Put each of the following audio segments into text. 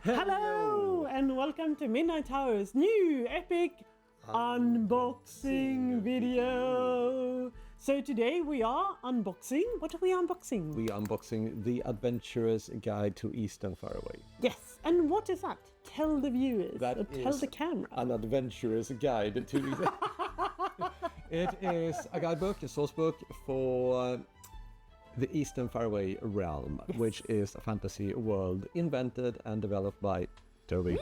Hello and welcome to Midnight Tower's new epic unboxing video. So today we are unboxing. What are we unboxing? We are unboxing the Adventurer's Guide to Eastern Farraway. Yes, and what is that? Tell the viewers. Tell the camera. An adventurer's guide to Eastern. It is a guidebook, a source book for the Eastern Farraway realm, yes, which is a fantasy world invented and developed by Toby.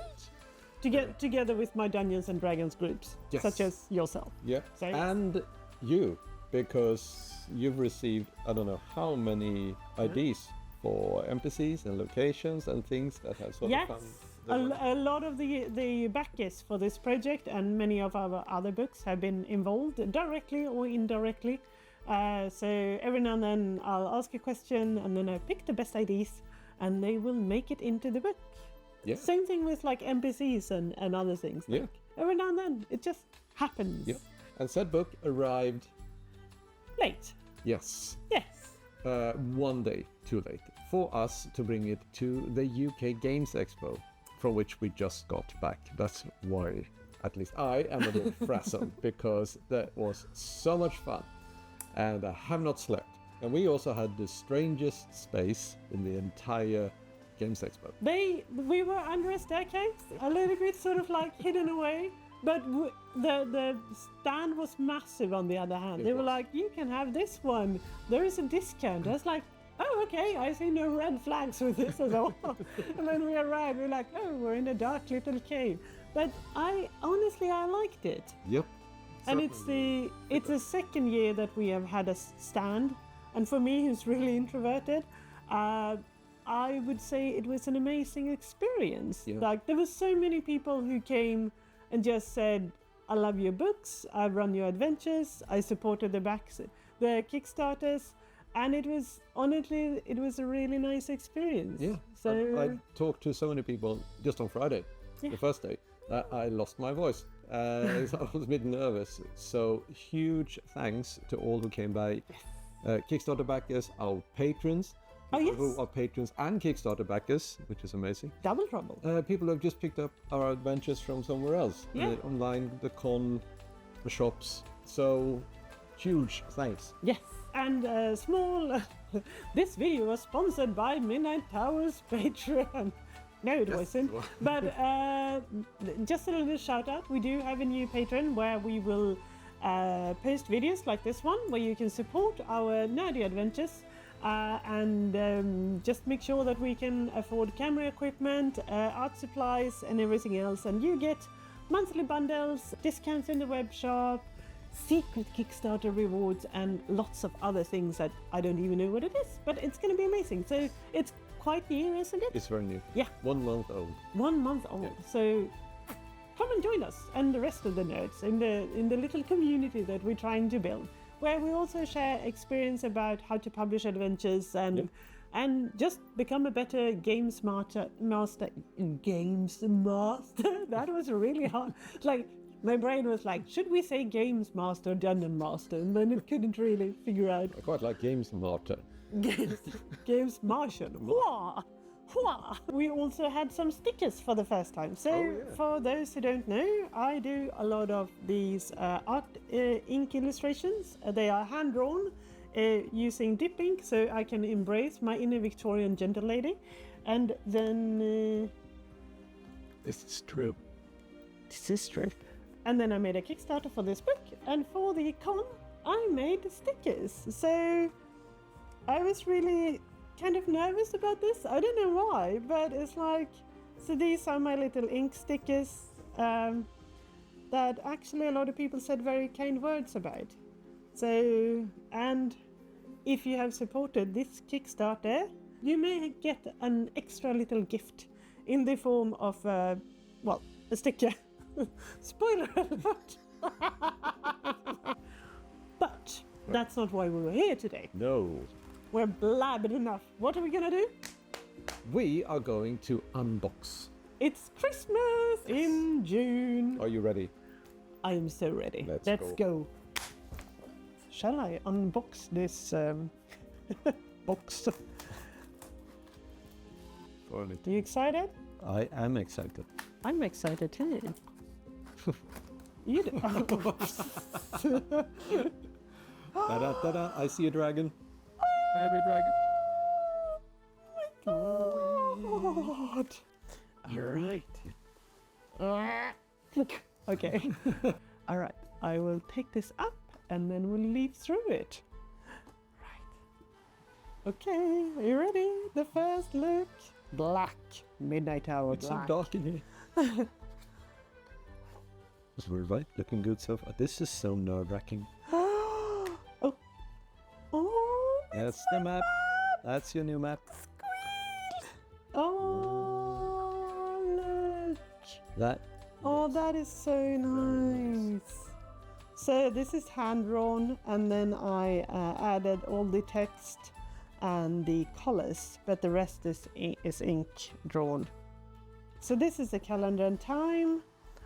Together with my Dungeons and Dragons groups, yes, such as yourself. Yeah, so, and you, because you've received I don't know how many IDs for NPCs and locations and things that have sort of come. A lot of the backers for this project and many of our other books have been involved directly or indirectly. So every now and then I'll ask a question and then I pick the best IDs and they will make it into the book. Yeah. Same thing with like NPCs and other things. Yeah. Like, every now and then it just happens. Yeah. And said book arrived late. Yes. Yes. 1 day too late for us to bring it to the UK Games Expo, from which we just got back. That's why at least I am a little frazzled, because that was so much fun and I have not slept. And we also had the strangest space in the entire Games Expo. We were under a staircase, a little bit sort of like hidden away, but the stand was massive on the other hand. They were like, you can have this one, there is a discount. I was like, oh, okay, I see no red flags with this at all. And then we arrived, we're like, oh, we're in a dark little cave. But I liked it. Yep. And it's the second year that we have had a stand. And for me, who's really introverted, I would say it was an amazing experience. Yeah. Like, there were so many people who came and just said, I love your books, I run your adventures, I supported the Kickstarters. And it was, honestly, it was a really nice experience. Yeah, so I talked to so many people just on Friday, the first day, that I lost my voice. So I was a bit nervous. So huge thanks to all who came by. Kickstarter backers, our patrons, who are patrons and Kickstarter backers, which is amazing. Double trouble. People who have just picked up our adventures from somewhere else, online, the con, the shops. So huge thanks. Yes. And this video was sponsored by Midnight Tower's Patreon. No, it wasn't. But just a little shout out. We do have a new Patreon where we will post videos like this one, where you can support our nerdy adventures and just make sure that we can afford camera equipment, art supplies and everything else. And you get monthly bundles, discounts in the web shop, secret Kickstarter rewards and lots of other things that I don't even know what it is, but it's going to be amazing. So it's quite new, isn't it? It's very new. Yeah. 1 month old. 1 month old. Yeah. So come and join us and the rest of the nerds in the little community that we're trying to build, where we also share experience about how to publish adventures and just become a better games master. That was really hard. Like, my brain was like, should we say Games Master or Dungeon Master? And then it couldn't really figure out. I quite like Games Master. Games Martian. Hua! Hua! We also had some stickers for the first time. So for those who don't know, I do a lot of these art ink illustrations. They are hand-drawn using dip ink, so I can embrace my inner Victorian gentle lady. And then... This is true. This is true. And then I made a Kickstarter for this book, and for the con, I made stickers. So I was really kind of nervous about this. I don't know why, but it's like, so these are my little ink stickers that actually a lot of people said very kind words about. So, and if you have supported this Kickstarter, you may get an extra little gift in the form of, a sticker. Spoiler alert! But that's not why we were here today. No. We're blabbing enough. What are we gonna do? We are going to unbox. It's Christmas in June. Are you ready? I am so ready. Let's go. Shall I unbox this box? Are you excited? I am excited. I'm excited too. You do. Da-da-da-da, I see a dragon. Baby dragon. Oh my God. You're right. Okay. All right. I will pick this up and then we'll leaf through it. Right. Okay. Are you ready? The first look. Black. Midnight Hour. It's black. so dark in here. We're right. Looking good so far. This is so nerve-wracking. Oh. Oh. That's the map. That's your new map. Oh, look. That. Oh, that is so nice. So this is hand-drawn, and then I added all the text and the colors, but the rest is ink drawn. So this is the calendar and time.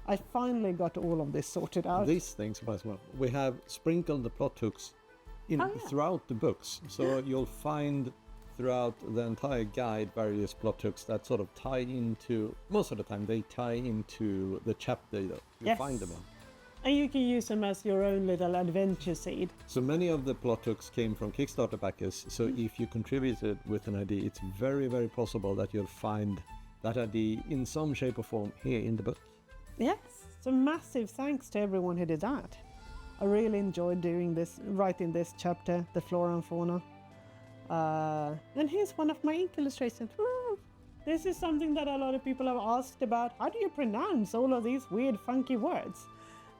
I finally got all of this sorted out. These things as well. We have sprinkled the plot hooks throughout the books, so you'll find throughout the entire guide various plot hooks that sort of tie into, most of the time they tie into the chapter that you find them in. And you can use them as your own little adventure seed. So many of the plot hooks came from Kickstarter backers, so if you contributed with an idea, it's very, very possible that you'll find that idea in some shape or form here in the book. Yes, so massive thanks to everyone who did that. I really enjoyed doing this, writing this chapter, the Flora and Fauna. And here's one of my ink illustrations. Woo! This is something that a lot of people have asked about. How do you pronounce all of these weird, funky words?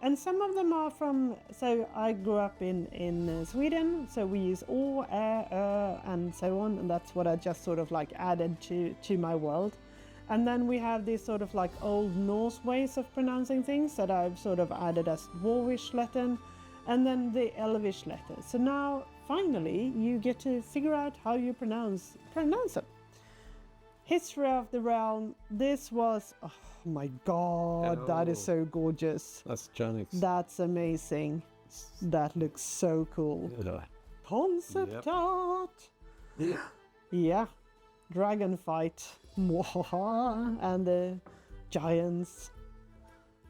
And some of them are from, so I grew up in Sweden, so we use o, and so on, and that's what I just sort of like added to my world. And then we have these sort of like old Norse ways of pronouncing things that I've sort of added as Dwarvish Latin, and then the Elvish letters. So now, finally, you get to figure out how you pronounce them. History of the Realm. This was, oh my God, that is so gorgeous. That's Janix. That's amazing. That looks so cool. Concept art. Yeah. Dragon fight. And the giants.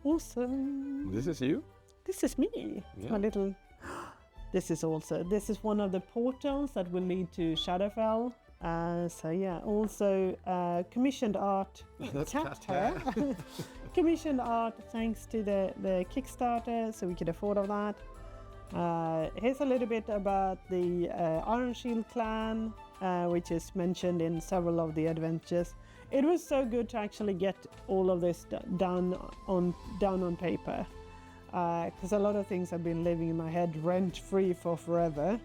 Awesome. This is you? This is me. Yeah. My little. This is one of the portals that will lead to Shadowfell. So yeah, also commissioned art. Chapter. Commissioned art thanks to the Kickstarter, so we could afford of that. Here's a little bit about the Ironshield clan, which is mentioned in several of the adventures. It was so good to actually get all of this down on paper, because a lot of things have been living in my head rent-free for forever.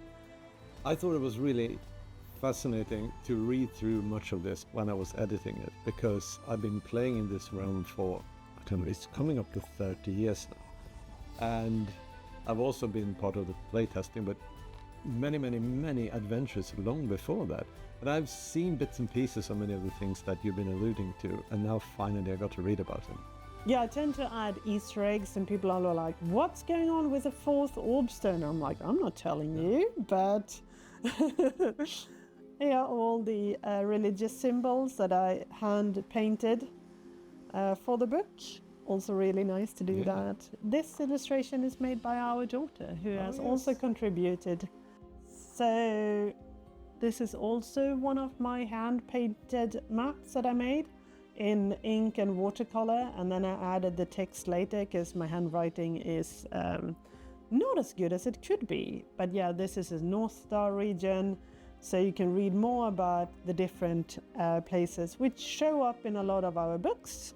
I thought it was really fascinating to read through much of this when I was editing it, because I've been playing in this realm for, I don't know, it's coming up to 30 years now. And I've also been part of the playtesting, but many adventures long before that. And I've seen bits and pieces of many of the things that you've been alluding to, and now finally I got to read about them. Yeah, I tend to add Easter eggs, and people are like, what's going on with the fourth orbstone? I'm like, I'm not telling you, but yeah, all the religious symbols that I hand painted for the book. Also really nice to do that. This illustration is made by our daughter, who has also contributed. So this is also one of my hand-painted maps that I made in ink and watercolor, and then I added the text later because my handwriting is not as good as it could be. But yeah, this is a North Star region, so you can read more about the different places which show up in a lot of our books.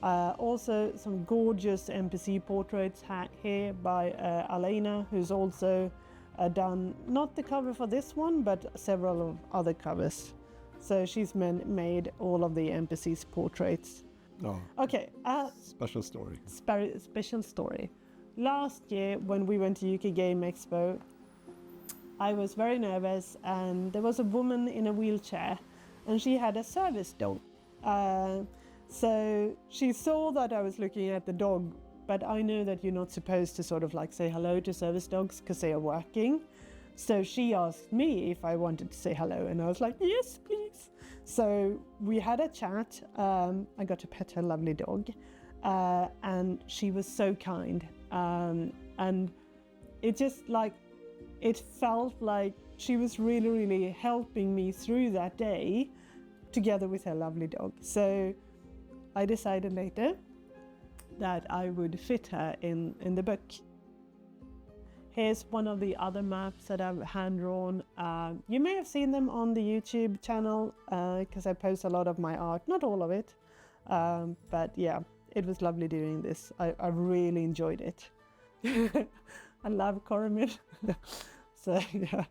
Also some gorgeous NPC portraits here by Alena, who's also done not the cover for this one, but several of other covers. So she's made all of the NPC's portraits. Oh. Okay. Special story. Special story. Last year when we went to UK Games Expo, I was very nervous, and there was a woman in a wheelchair, and she had a service dog. So she saw that I was looking at the dog, but I know that you're not supposed to sort of like say hello to service dogs because they are working. So she asked me if I wanted to say hello, and I was like, yes, please. So we had a chat. I got to pet her lovely dog, and she was so kind. And it just like, it felt like she was really, really helping me through that day together with her lovely dog. So I decided later that I would fit her in the book. Here's one of the other maps that I've hand-drawn. You may have seen them on the YouTube channel because I post a lot of my art, not all of it. But yeah, it was lovely doing this. I really enjoyed it. I love Coromir. So yeah,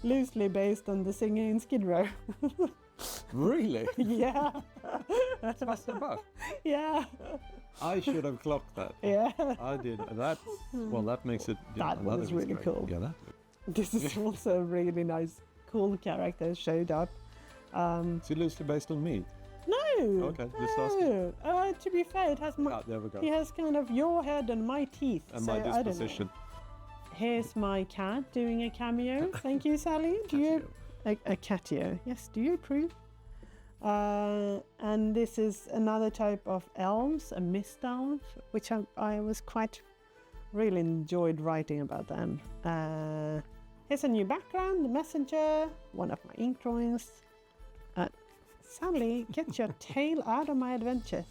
loosely based on the singer in Skid Row. Really? Yeah. That's the buck. Yeah. I should have clocked that. Yeah. I did. That makes it. That was really great. cool. Yeah, that. This is also a really nice, cool character showed up. Is it loosely based on me? No. Okay, just asking. To be fair, it has There we go. he has kind of your head and my teeth. And so my I don't know. disposition. Here's my cat doing a cameo. Thank you, Sally. Do you a catio? Yes. Do you approve? And this is another type of elves, a mist elf, which I was really enjoyed writing about them. Here's a new background, the messenger, one of my ink drawings. Sally, get your tail out of my adventures.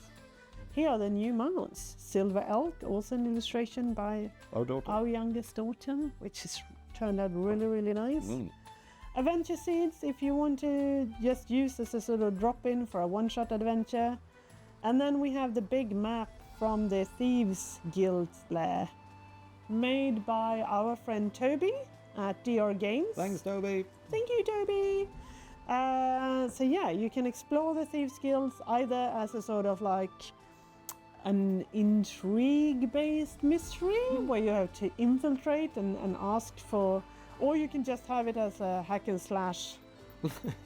Here are the new mounts. Silver elk, also an illustration by our youngest daughter, which has turned out really, really nice. Adventure seeds, if you want to just use as a sort of drop-in for a one-shot adventure. And then we have the big map from the Thieves Guild lair, made by our friend Toby at UK Games. Thanks, Toby. Thank you, Toby. So yeah, you can explore the Thieves Guilds either as a sort of like an intrigue-based mystery where you have to infiltrate and ask for, or you can just have it as a hack and slash.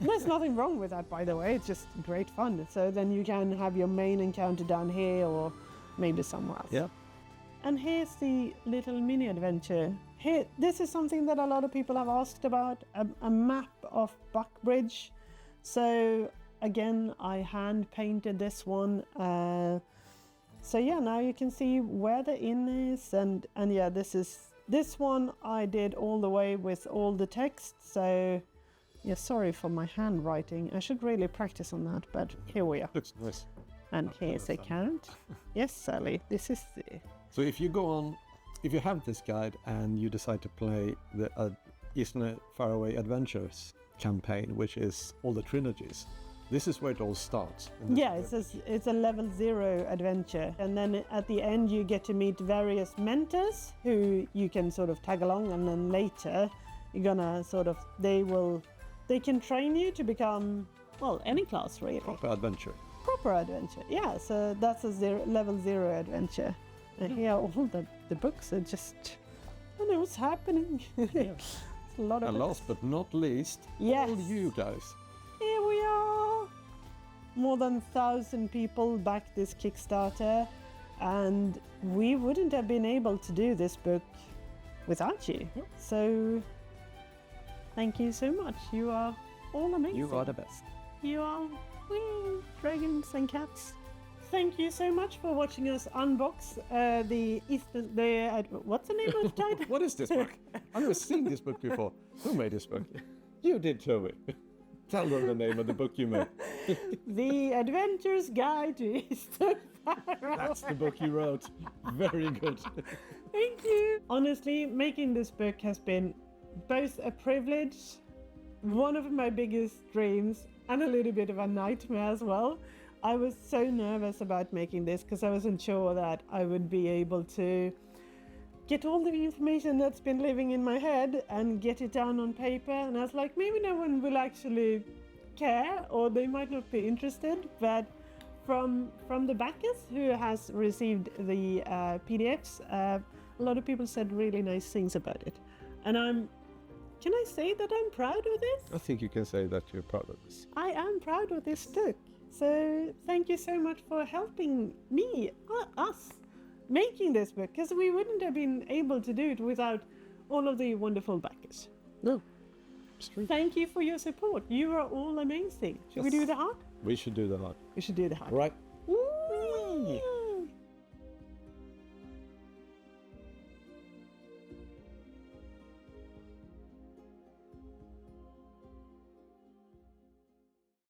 There's nothing wrong with that, by the way. It's just great fun. So then you can have your main encounter down here or maybe somewhere else. Yeah. And here's the little mini adventure. Here, this is something that a lot of people have asked about, a map of Buckbridge. So again, I hand painted this one. So yeah, now you can see where the inn is, and yeah, this one I did all the way with all the text. So yeah, sorry for my handwriting. I should really practice on that, but here we are. Looks nice. And here's a cat. Yes, Sally, this is the... So if you go on, if you have this guide and you decide to play the Eastern Farraway Adventures campaign, which is all the trilogies, this is where it all starts. Yeah, it's a level 0 adventure. And then at the end you get to meet various mentors who you can sort of tag along, and then later you're gonna sort of, they can train you to become, well, any class really. Proper adventure. Proper adventure, yeah. So that's a level 0 adventure. And here all the books are just, I don't know what's happening. It's a lot of And books. last but not least, Yes. all you guys. Here we are! More than 1,000 people backed this Kickstarter, and we wouldn't have been able to do this book without you. Yep. So, thank you so much. You are all amazing. You are the best. You are wee dragons and cats. Thank you so much for watching us unbox what's the name of the title? What is this book? I've never seen this book before. Who made this book? You did, Toby. Tell them the name of the book you made. The Adventurer's Guide to Eastern Farraway. That's the book you wrote. Very good. Thank you. Honestly, making this book has been both a privilege, one of my biggest dreams, and a little bit of a nightmare as well. I was so nervous about making this because I wasn't sure that I would be able to get all the information that's been living in my head and get it down on paper. And I was like, maybe no one will actually care, or they might not be interested. But from the backers who has received the PDFs, a lot of people said really nice things about it. And can I say that I'm proud of this? I think you can say that you're proud of this. I am proud of this book. So thank you so much for helping me, us, making this book, because we wouldn't have been able to do it without all of the wonderful backers. No. Thank you for your support. You are all amazing. Should we do the heart? We should do the heart. We should do the heart. Right. Woo!